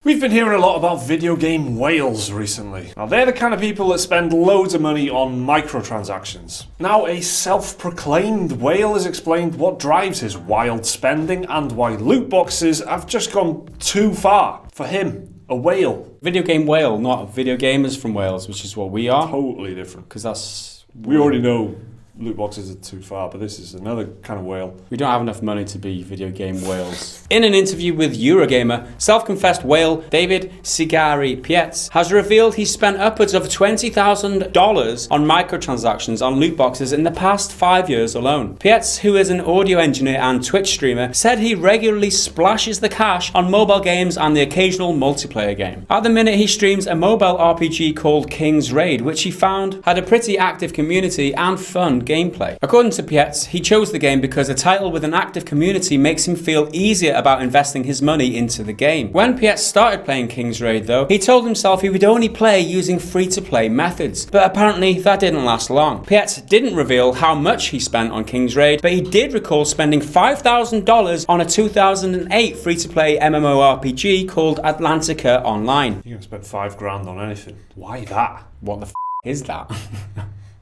We've been hearing a lot about video game whales recently. Now, they're the kind of people that spend loads of money on microtransactions. Now, a self-proclaimed whale has explained what drives his wild spending and why loot boxes have just gone too far for him. A whale. Video game whale, not video gamers from Wales, which is what we are. Totally different. Because that's... We already know loot boxes are too far, but this is another kind of whale. We don't have enough money to be video game whales. In an interview with Eurogamer, self-confessed whale David Sigari-Pietz has revealed he spent upwards of $20,000 on microtransactions on loot boxes in the past 5 years alone. Pietz, who is an audio engineer and Twitch streamer, said he regularly splashes the cash on mobile games and the occasional multiplayer game. At the minute, he streams a mobile RPG called King's Raid, which he found had a pretty active community and fun gameplay. According to Pietz, he chose the game because a title with an active community makes him feel easier about investing his money into the game. When Pietz started playing King's Raid though, he told himself he would only play using free-to-play methods, but apparently that didn't last long. Pietz didn't reveal how much he spent on King's Raid, but he did recall spending $5,000 on a 2008 free-to-play MMORPG called Atlantica Online. You can spend $5,000 on anything. Why that? What the is that?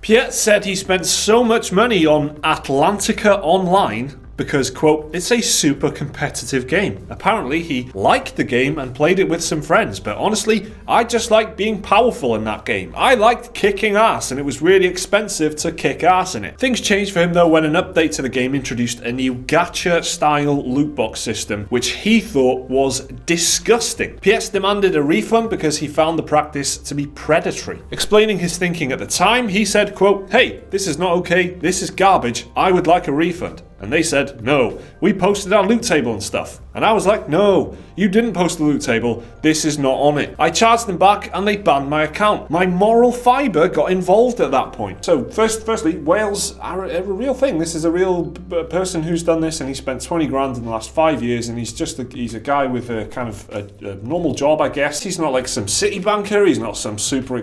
Pietz said he spent so much money on Atlantica Online because, quote, it's a super competitive game. Apparently, he liked the game and played it with some friends, but honestly, I just liked being powerful in that game. I liked kicking ass, and it was really expensive to kick ass in it. Things changed for him, though, when an update to the game introduced a new gacha-style loot box system, which he thought was disgusting. Pietz demanded a refund because he found the practice to be predatory. Explaining his thinking at the time, he said, quote, hey, this is not okay, this is garbage, I would like a refund. And they said, no, we posted our loot table and stuff. And I was like, no, you didn't post the loot table, this is not on it. I charged them back and they banned my account. My moral fibre got involved at that point. So firstly, whales are a real thing. This is a real person who's done this, and he spent 20 grand in the last 5 years, and he's a guy with a kind of a normal job, I guess. He's not like some city banker, he's not some super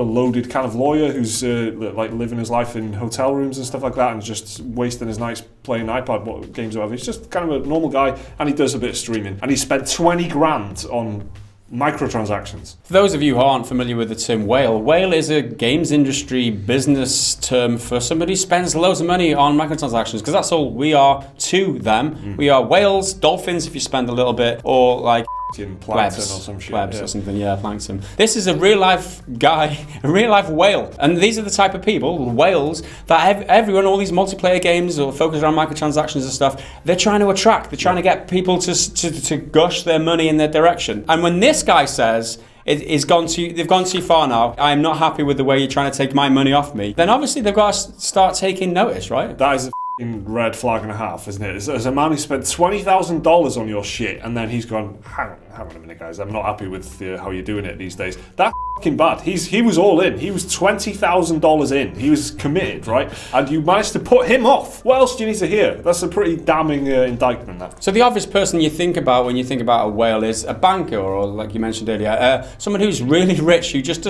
loaded kind of lawyer who's like living his life in hotel rooms and stuff like that and just wasting his nights playing iPad games or whatever. He's just kind of a normal guy, and he does a bit of streaming. And he spent 20 grand on microtransactions. For those of you who aren't familiar with the term whale is a games industry business term for somebody who spends loads of money on microtransactions, because that's all we are to them. We are whales, dolphins if you spend a little bit, or like plankton or some shit. Or something, plankton. This is a real life guy, a real life whale. And these are the type of people, whales, that everyone, all these multiplayer games or focus around microtransactions and stuff, they're trying to attract, they're trying to get people to gush their money in their direction. And when this guy says, they've gone too far now, I'm not happy with the way you're trying to take my money off me, then obviously they've got to start taking notice, right? That is a red flag and a half, isn't it? As a man who spent $20,000 on your shit, and then he's gone, hang on a minute, guys, I'm not happy with how you're doing it these days. That's fucking bad. He was all in. He was $20,000 in. He was committed, right? And you managed to put him off. What else do you need to hear? That's a pretty damning indictment, that. So the obvious person you think about when you think about a whale is a banker, or like you mentioned earlier, someone who's really rich, who just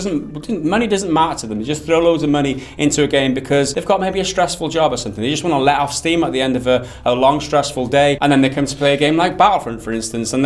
money doesn't matter to them. They just throw loads of money into a game because they've got maybe a stressful job or something. They just want to let off steam at the end of a long, stressful day, and then they come to play a game like Battlefront, for instance, and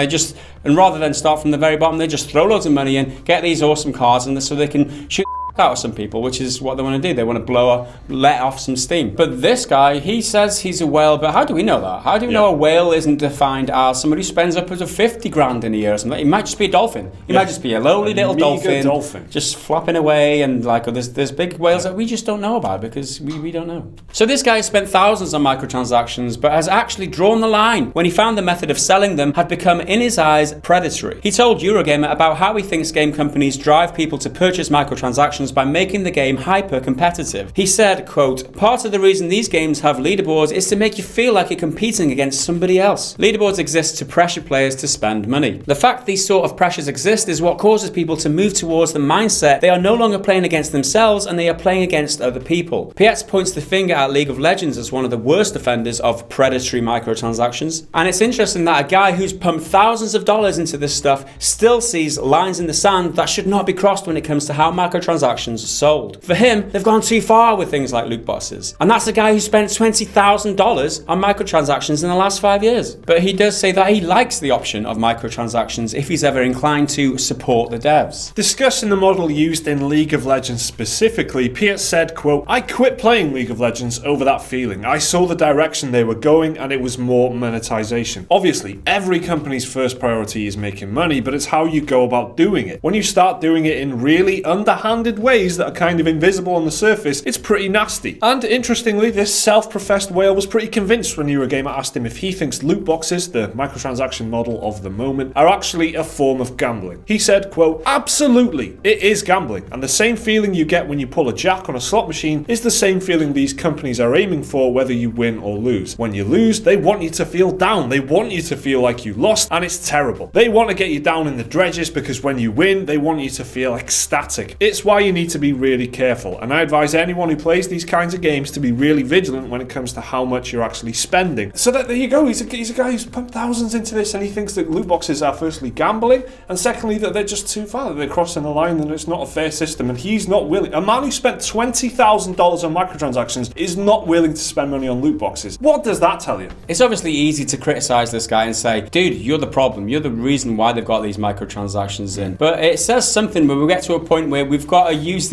rather than start from the very bottom, they just throw loads of money in, get these awesome cards, and so they can shoot out of some people, which is what they want to do. They want to let off some steam. But this guy, he says he's a whale, but how do we know that? How do we know a whale isn't defined as somebody who spends upwards of 50 grand in a year or something? He might just be a dolphin. He might just be a lowly little dolphin just flopping away, and there's big whales that we just don't know about because we don't know. So this guy spent thousands on microtransactions, but has actually drawn the line when he found the method of selling them had become, in his eyes, predatory. He told Eurogamer about how he thinks game companies drive people to purchase microtransactions by making the game hyper-competitive. He said, quote, part of the reason these games have leaderboards is to make you feel like you're competing against somebody else. Leaderboards exist to pressure players to spend money. The fact these sort of pressures exist is what causes people to move towards the mindset they are no longer playing against themselves and they are playing against other people. Pietz points the finger at League of Legends as one of the worst offenders of predatory microtransactions. And it's interesting that a guy who's pumped thousands of dollars into this stuff still sees lines in the sand that should not be crossed when it comes to how microtransactions microtransactions sold. For him, they've gone too far with things like loot boxes. And that's the guy who spent $20,000 on microtransactions in the last 5 years. But he does say that he likes the option of microtransactions if he's ever inclined to support the devs. Discussing the model used in League of Legends specifically, Piet said, quote, "I quit playing League of Legends over that feeling. I saw the direction they were going and it was more monetization. Obviously, every company's first priority is making money, but it's how you go about doing it. When you start doing it in really underhanded ways that are kind of invisible on the surface, it's pretty nasty." And interestingly, this self-professed whale was pretty convinced when Eurogamer asked him if he thinks loot boxes, the microtransaction model of the moment, are actually a form of gambling. He said, quote, "Absolutely, it is gambling, and the same feeling you get when you pull a jack on a slot machine is the same feeling these companies are aiming for whether you win or lose. When you lose, they want you to feel down, they want you to feel like you lost, and it's terrible. They want to get you down in the dredges because when you win, they want you to feel ecstatic. It's why you need to be really careful, and I advise anyone who plays these kinds of games to be really vigilant when it comes to how much you're actually spending." So there you go, he's a guy who's pumped thousands into this, and he thinks that loot boxes are firstly gambling, and secondly that they're just too far, that they're crossing the line and it's not a fair system, and he's not willing. A man who spent $20,000 on microtransactions is not willing to spend money on loot boxes. What does that tell you? It's obviously easy to criticize this guy and say, dude, you're the problem. You're the reason why they've got these microtransactions in. But it says something when we get to a point where we've got to use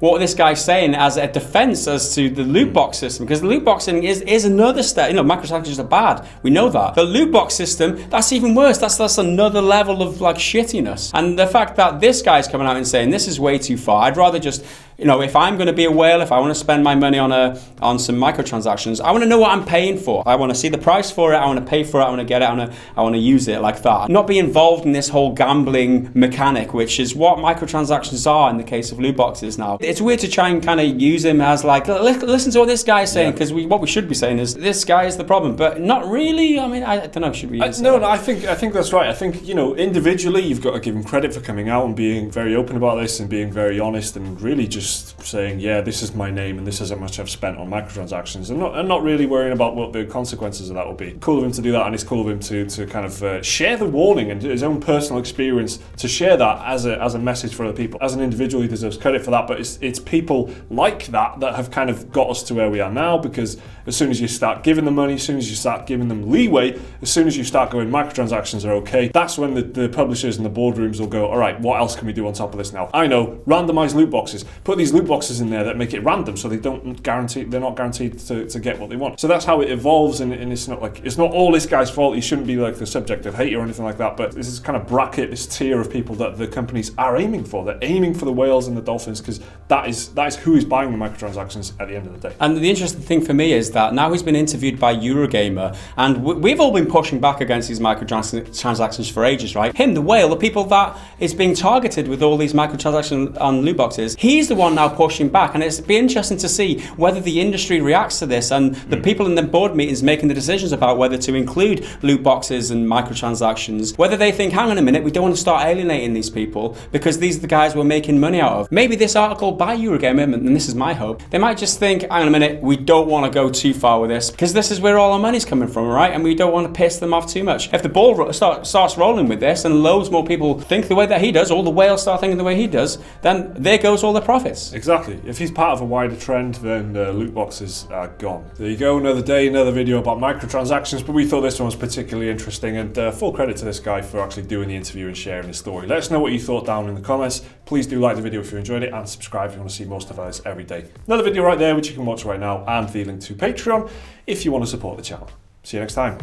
what this guy's saying as a defense as to the loot box system, because the loot boxing is another step. Microtransactions are bad. We know that. The loot box system, that's even worse. That's another level of like shittiness. And the fact that this guy's coming out and saying this is way too far, I'd rather just, if I'm going to be a whale, if I want to spend my money on some microtransactions, I want to know what I'm paying for. I want to see the price for it. I want to pay for it. I want to get it. I want to use it like that. Not be involved in this whole gambling mechanic, which is what microtransactions are in the case of loot boxes now. It's weird to try and kind of use him as like, listen to what this guy's saying, because what we should be saying is this guy is the problem, but not really. I mean, I don't know. Should we? No, I think that's right. I think individually you've got to give him credit for coming out and being very open about this and being very honest and really just saying, yeah, this is my name and this is how much I've spent on microtransactions, and not really worrying about what the consequences of that will be. Cool of him to do that, and it's cool of him to kind of share the warning and his own personal experience, to share that as a message for other people. As an individual, he deserves credit for that, but it's people like that have kind of got us to where we are now, because as soon as you start giving them money, as soon as you start giving them leeway, as soon as you start going microtransactions are okay, that's when the publishers and the boardrooms will go, all right, what else can we do on top of this now? I know, randomize loot boxes. Put these loot boxes in there that make it random, so they're not guaranteed to get what they want. So that's how it evolves, and it's not all this guy's fault. He shouldn't be like the subject of hate or anything like that, but this is kind of bracket, this tier of people that the companies are aiming for. They're aiming for the whales and the dolphins, because that is who is buying the microtransactions at the end of the day. And the interesting thing for me is that now he's been interviewed by Eurogamer, and we've all been pushing back against these microtransactions for ages, right? Him, the whale, the people that is being targeted with all these microtransactions on loot boxes, he's the one now pushing back, and it's be interesting to see whether the industry reacts to this, and the people in the board meetings making the decisions about whether to include loot boxes and microtransactions, whether they think, hang on a minute, we don't want to start alienating these people because these are the guys we're making money out of. Maybe this article by Eurogamer, and this is my hope, they might just think, hang on a minute, we don't want to go too far with this because this is where all our money's coming from, right? And we don't want to piss them off too much. If the ball starts rolling with this and loads more people think the way that he does, all the whales start thinking the way he does, then there goes all the profits. Exactly. If he's part of a wider trend, then loot boxes are gone. There you go, another day, another video about microtransactions, but we thought this one was particularly interesting, and full credit to this guy for actually doing the interview and sharing his story. Let us know what you thought down in the comments. Please do like the video if you enjoyed it, and subscribe if you want to see more stuff like this every day. Another video right there which you can watch right now, and the link to Patreon if you want to support the channel. See you next time.